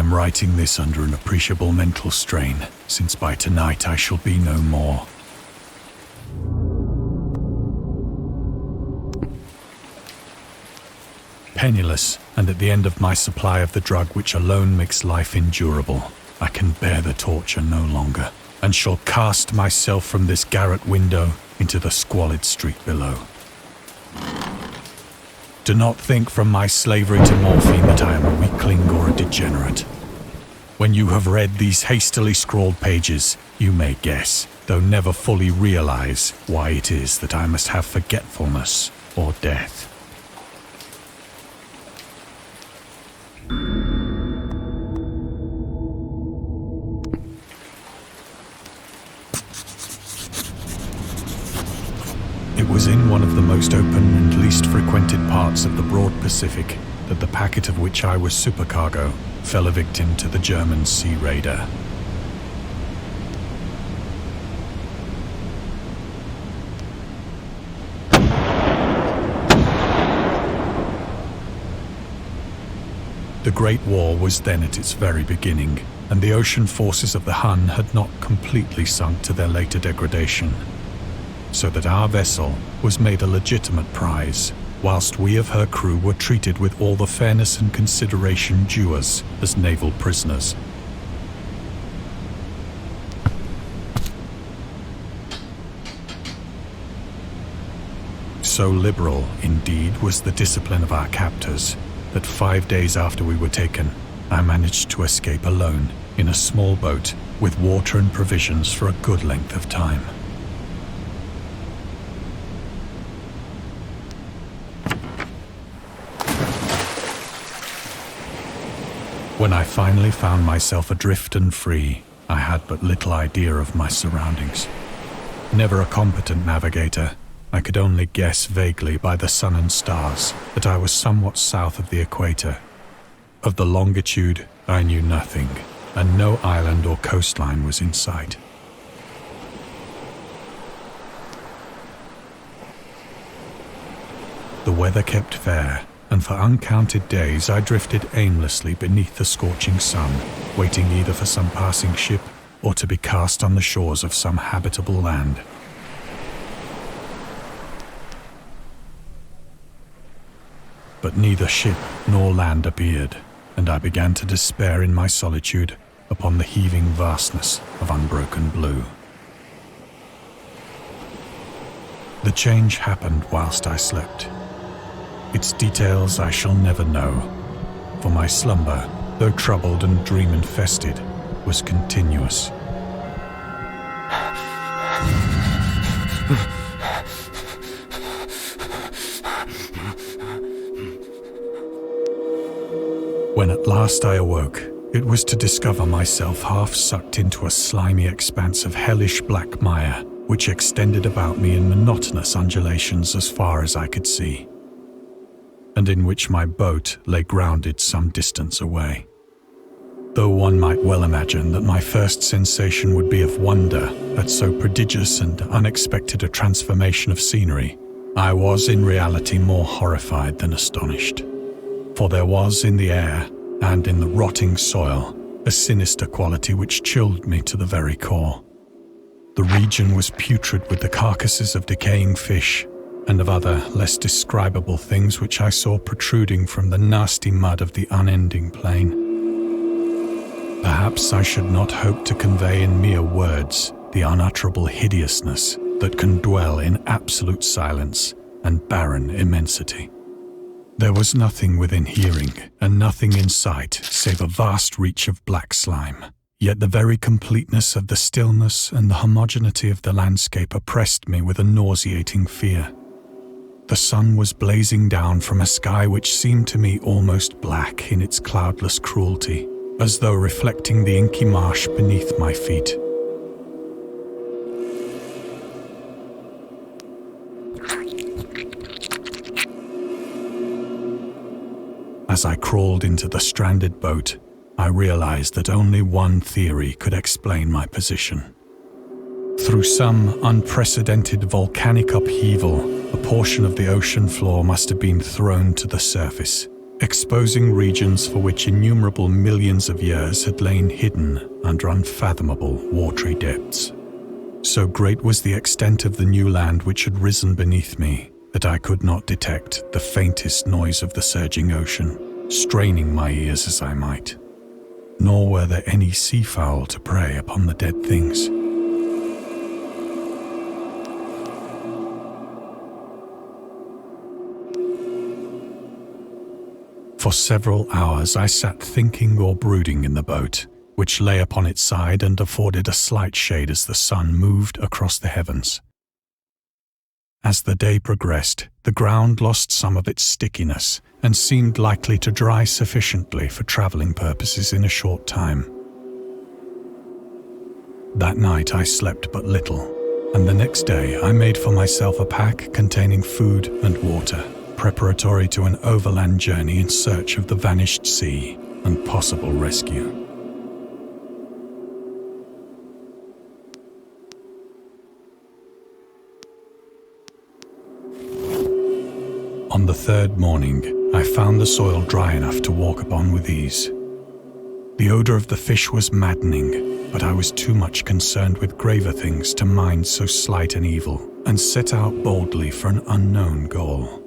am writing this under an appreciable mental strain, since by tonight I shall be no more. Penniless, and at the end of my supply of the drug which alone makes life endurable, I can bear the torture no longer, and shall cast myself from this garret window into the squalid street below. Do not think from my slavery to morphine that I am a weakling or a degenerate. When you have read these hastily scrawled pages, you may guess, though never fully realize, why it is that I must have forgetfulness or death. It was in one of the most open and least frequented parts of the broad Pacific that the packet of which I was supercargo fell a victim to the German sea raider. The Great War was then at its very beginning, and the ocean forces of the Hun had not completely sunk to their later degradation, so that our vessel was made a legitimate prize, whilst we of her crew were treated with all the fairness and consideration due us as naval prisoners. So liberal, indeed, was the discipline of our captors, that 5 days after we were taken, I managed to escape alone in a small boat with water and provisions for a good length of time. When I finally found myself adrift and free, I had but little idea of my surroundings. Never a competent navigator, I could only guess vaguely by the sun and stars that I was somewhat south of the equator. Of the longitude, I knew nothing, and no island or coastline was in sight. The weather kept fair, and for uncounted days I drifted aimlessly beneath the scorching sun, waiting either for some passing ship or to be cast on the shores of some habitable land. But neither ship nor land appeared, and I began to despair in my solitude upon the heaving vastness of unbroken blue. The change happened whilst I slept. Its details I shall never know, for my slumber, though troubled and dream-infested, was continuous. When at last I awoke, it was to discover myself half sucked into a slimy expanse of hellish black mire, which extended about me in monotonous undulations as far as I could see, and in which my boat lay grounded some distance away. Though one might well imagine that my first sensation would be of wonder at so prodigious and unexpected a transformation of scenery, I was in reality more horrified than astonished. For there was in the air, and in the rotting soil, a sinister quality which chilled me to the very core. The region was putrid with the carcasses of decaying fish, and of other less describable things which I saw protruding from the nasty mud of the unending plain. Perhaps I should not hope to convey in mere words the unutterable hideousness that can dwell in absolute silence and barren immensity. There was nothing within hearing, and nothing in sight save a vast reach of black slime. Yet the very completeness of the stillness and the homogeneity of the landscape oppressed me with a nauseating fear. The sun was blazing down from a sky which seemed to me almost black in its cloudless cruelty, as though reflecting the inky marsh beneath my feet. As I crawled into the stranded boat, I realized that only one theory could explain my position. Through some unprecedented volcanic upheaval, a portion of the ocean floor must have been thrown to the surface, exposing regions for which innumerable millions of years had lain hidden under unfathomable watery depths. So great was the extent of the new land which had risen beneath me that I could not detect the faintest noise of the surging ocean, straining my ears as I might. Nor were there any seafowl to prey upon the dead things. For several hours I sat thinking or brooding in the boat, which lay upon its side and afforded a slight shade as the sun moved across the heavens. As the day progressed, the ground lost some of its stickiness and seemed likely to dry sufficiently for traveling purposes in a short time. That night I slept but little, and the next day I made for myself a pack containing food and water, preparatory to an overland journey in search of the vanished sea and possible rescue. On the third morning, I found the soil dry enough to walk upon with ease. The odor of the fish was maddening, but I was too much concerned with graver things to mind so slight an evil, and set out boldly for an unknown goal.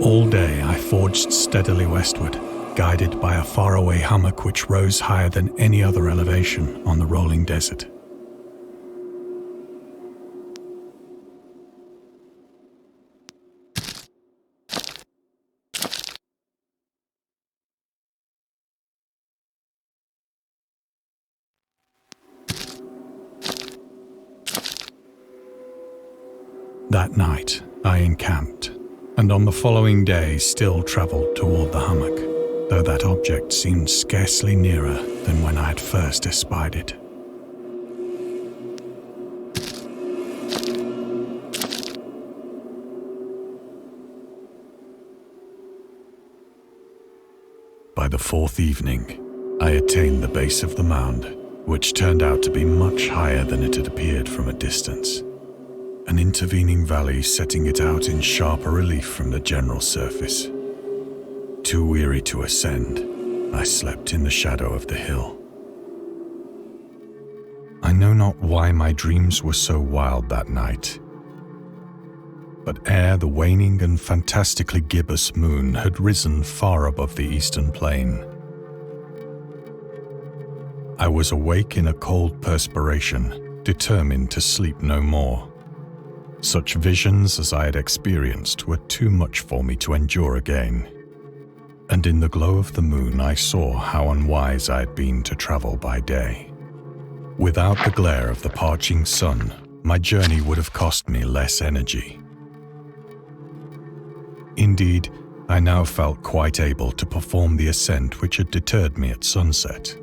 All day I forged steadily westward, guided by a faraway hummock which rose higher than any other elevation on the rolling desert. That night I encamped, and on the following day still travelled toward the hummock, though that object seemed scarcely nearer than when I had first espied it. By the fourth evening, I attained the base of the mound, which turned out to be much higher than it had appeared from a distance, an intervening valley setting it out in sharper relief from the general surface. Too weary to ascend, I slept in the shadow of the hill. I know not why my dreams were so wild that night, but ere the waning and fantastically gibbous moon had risen far above the eastern plain, I was awake in a cold perspiration, determined to sleep no more. Such visions as I had experienced were too much for me to endure again, and in the glow of the moon I saw how unwise I had been to travel by day. Without the glare of the parching sun, my journey would have cost me less energy. Indeed, I now felt quite able to perform the ascent which had deterred me at sunset.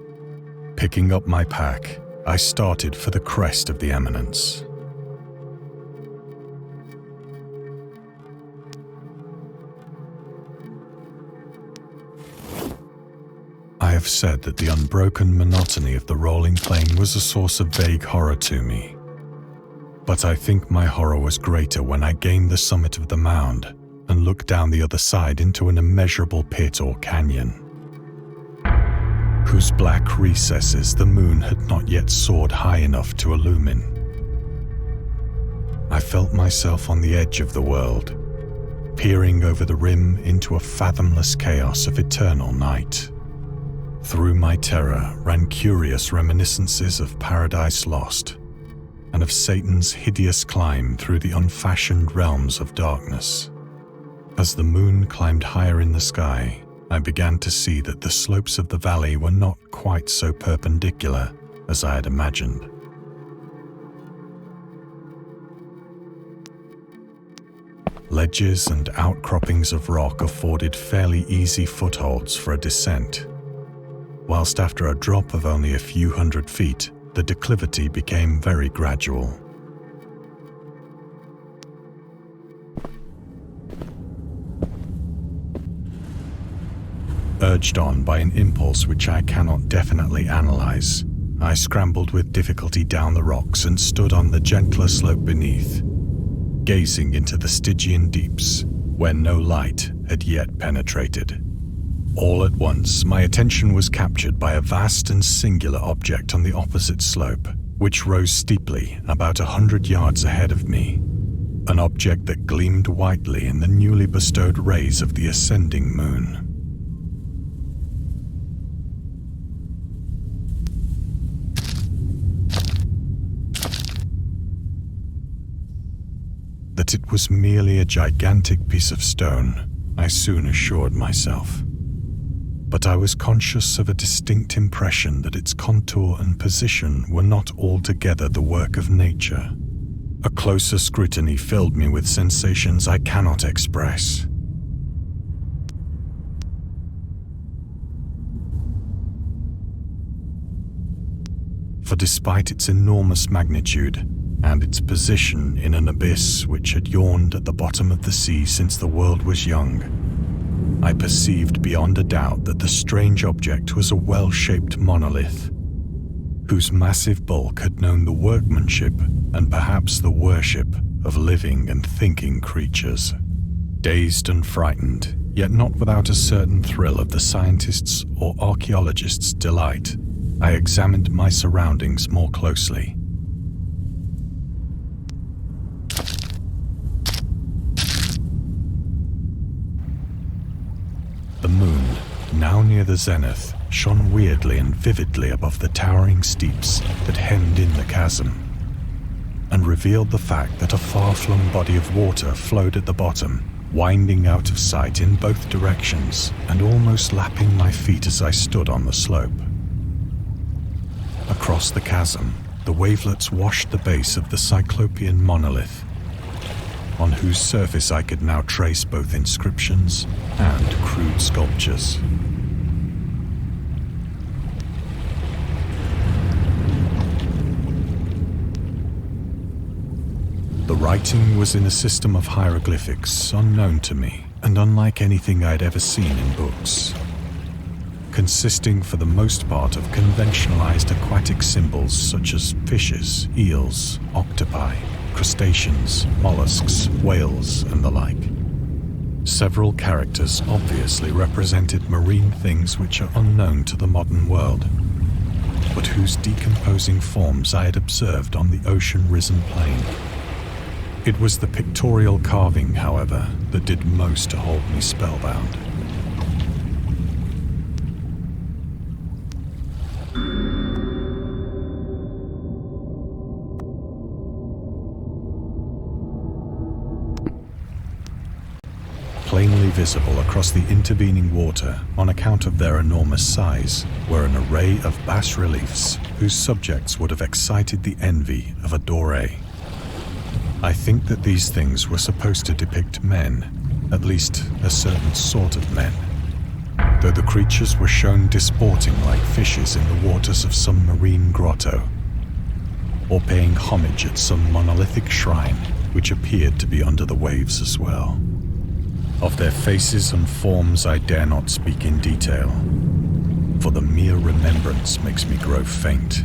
Picking up my pack, I started for the crest of the eminence. I have said that the unbroken monotony of the rolling plain was a source of vague horror to me. But I think my horror was greater when I gained the summit of the mound and looked down the other side into an immeasurable pit or canyon, whose black recesses the moon had not yet soared high enough to illumine. I felt myself on the edge of the world, peering over the rim into a fathomless chaos of eternal night. Through my terror ran curious reminiscences of Paradise Lost, and of Satan's hideous climb through the unfashioned realms of darkness. As the moon climbed higher in the sky, I began to see that the slopes of the valley were not quite so perpendicular as I had imagined. Ledges and outcroppings of rock afforded fairly easy footholds for a descent, whilst after a drop of only a few hundred feet, the declivity became very gradual. Urged on by an impulse which I cannot definitely analyze, I scrambled with difficulty down the rocks and stood on the gentler slope beneath, gazing into the Stygian deeps where no light had yet penetrated. All at once, my attention was captured by a vast and singular object on the opposite slope, which rose steeply about 100 yards ahead of me, an object that gleamed whitely in the newly bestowed rays of the ascending moon. That it was merely a gigantic piece of stone, I soon assured myself. But I was conscious of a distinct impression that its contour and position were not altogether the work of nature. A closer scrutiny filled me with sensations I cannot express. For despite its enormous magnitude, and its position in an abyss which had yawned at the bottom of the sea since the world was young, I perceived beyond a doubt that the strange object was a well-shaped monolith, whose massive bulk had known the workmanship and perhaps the worship of living and thinking creatures. Dazed and frightened, yet not without a certain thrill of the scientist's or archaeologist's delight, I examined my surroundings more closely. The moon, now near the zenith, shone weirdly and vividly above the towering steeps that hemmed in the chasm, and revealed the fact that a far-flung body of water flowed at the bottom, winding out of sight in both directions and almost lapping my feet as I stood on the slope. Across the chasm, the wavelets washed the base of the Cyclopean monolith, on whose surface I could now trace both inscriptions and crude sculptures. The writing was in a system of hieroglyphics unknown to me and unlike anything I'd ever seen in books, consisting for the most part of conventionalized aquatic symbols such as fishes, eels, octopi, crustaceans, mollusks, whales, and the like. Several characters obviously represented marine things which are unknown to the modern world, but whose decomposing forms I had observed on the ocean-risen plain. It was the pictorial carving, however, that did most to hold me spellbound. Plainly visible across the intervening water, on account of their enormous size, were an array of bas-reliefs whose subjects would have excited the envy of a Doré. I think that these things were supposed to depict men, at least a certain sort of men, though the creatures were shown disporting like fishes in the waters of some marine grotto, or paying homage at some monolithic shrine which appeared to be under the waves as well. Of their faces and forms I dare not speak in detail, for the mere remembrance makes me grow faint.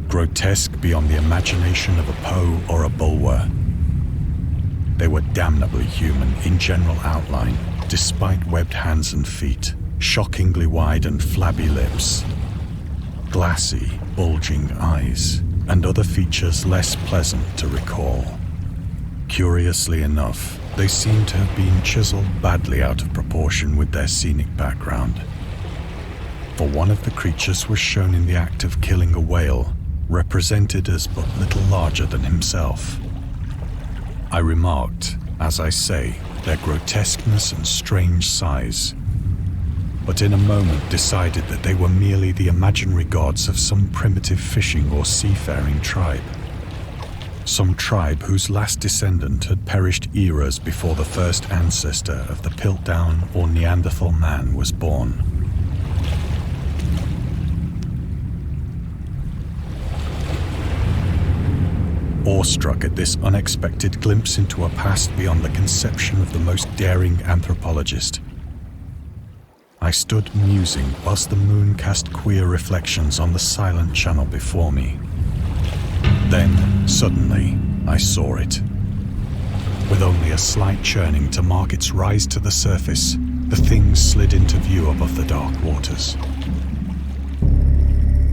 Grotesque beyond the imagination of a Poe or a Bulwer, they were damnably human in general outline, despite webbed hands and feet, shockingly wide and flabby lips, glassy, bulging eyes, and other features less pleasant to recall. Curiously enough, they seem to have been chiseled badly out of proportion with their scenic background. For one of the creatures was shown in the act of killing a whale, represented as but little larger than himself. I remarked, as I say, their grotesqueness and strange size, but in a moment decided that they were merely the imaginary gods of some primitive fishing or seafaring tribe. Some tribe whose last descendant had perished eras before the first ancestor of the Piltdown or Neanderthal man was born. Awestruck at this unexpected glimpse into a past beyond the conception of the most daring anthropologist, I stood musing whilst the moon cast queer reflections on the silent channel before me. Then, suddenly, I saw it. With only a slight churning to mark its rise to the surface, the thing slid into view above the dark waters.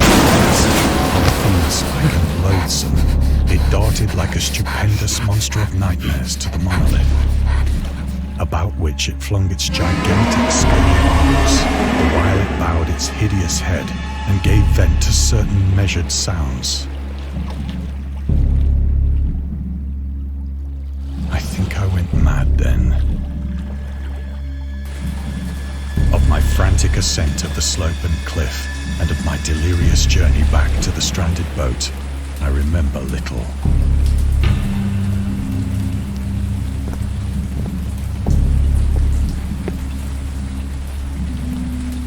Fiend-like and loathsome, it darted like a stupendous monster of nightmares to the monolith, about which it flung its gigantic scaly arms, the while it bowed its hideous head and gave vent to certain measured sounds. I think I went mad then. Of my frantic ascent of the slope and cliff, and of my delirious journey back to the stranded boat, I remember little.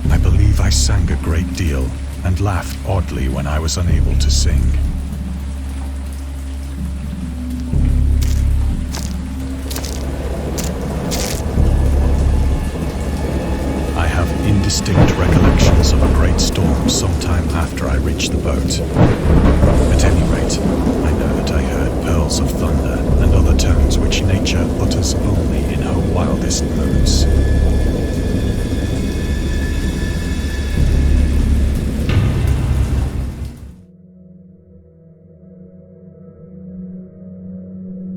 I believe I sang a great deal and laughed oddly when I was unable to sing. I have indistinct recollections of a great storm sometime after I reached the boat. At any rate, I know that I heard pearls of thunder and other tones which nature utters only in her wildest moods.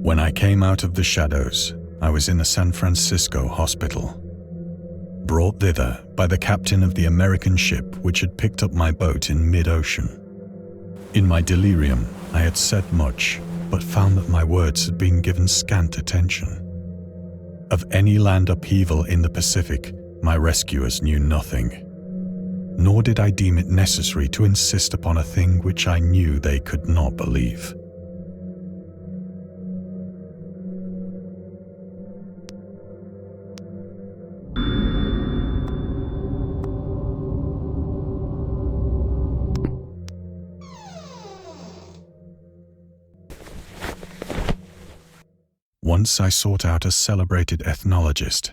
When I came out of the shadows, I was in a San Francisco hospital, brought thither by the captain of the American ship which had picked up my boat in mid-ocean. In my delirium, I had said much, but found that my words had been given scant attention. Of any land upheaval in the Pacific, my rescuers knew nothing, nor did I deem it necessary to insist upon a thing which I knew they could not believe. Once I sought out a celebrated ethnologist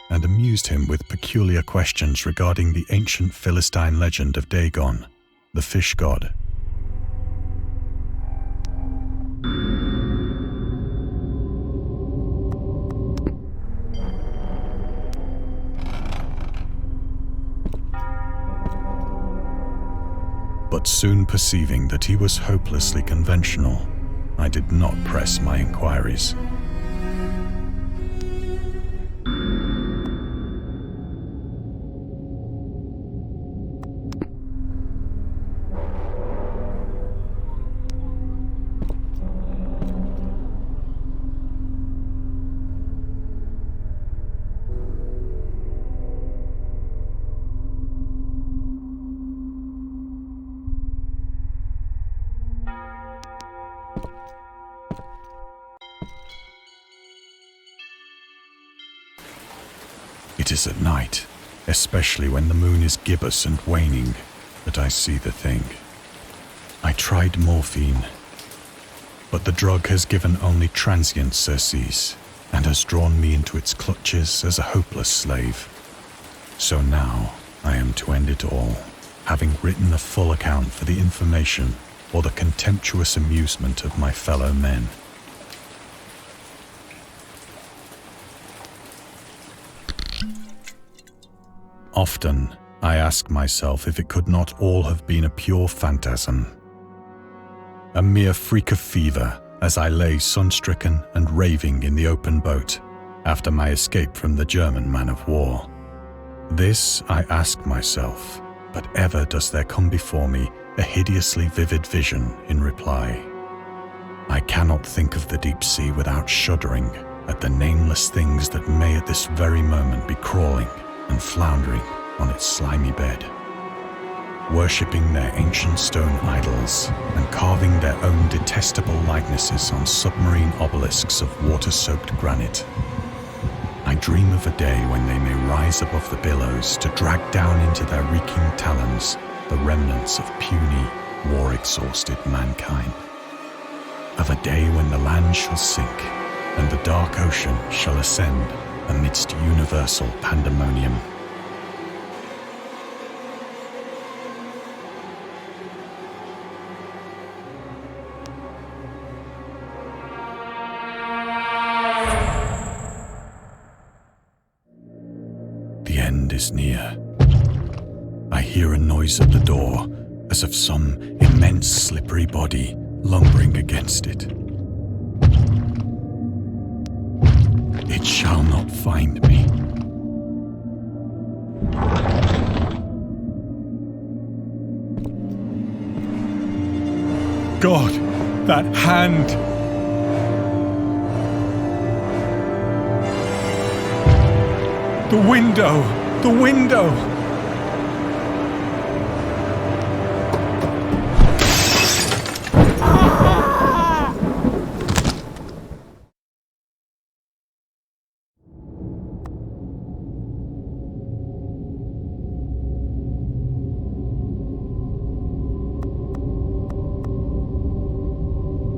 and amused him with peculiar questions regarding the ancient Philistine legend of Dagon, the fish god. But soon perceiving that he was hopelessly conventional, I did not press my inquiries. It is at night, especially when the moon is gibbous and waning, that I see the thing. I tried morphine, but the drug has given only transient surcease and has drawn me into its clutches as a hopeless slave. So now I am to end it all, having written a full account for the information or the contemptuous amusement of my fellow men. Often, I ask myself if it could not all have been a pure phantasm, a mere freak of fever as I lay sun-stricken and raving in the open boat after my escape from the German man-of-war. This I ask myself, but ever does there come before me a hideously vivid vision in reply. I cannot think of the deep sea without shuddering at the nameless things that may at this very moment be crawling and floundering on its slimy bed, worshipping their ancient stone idols and carving their own detestable likenesses on submarine obelisks of water-soaked granite. I dream of a day when they may rise above the billows to drag down into their reeking talons the remnants of puny, war-exhausted mankind. Of a day when the land shall sink and the dark ocean shall ascend amidst universal pandemonium. The end is near. I hear a noise at the door, as of some immense slippery body lumbering against it. It shall not find me. God, that hand! The window! The window!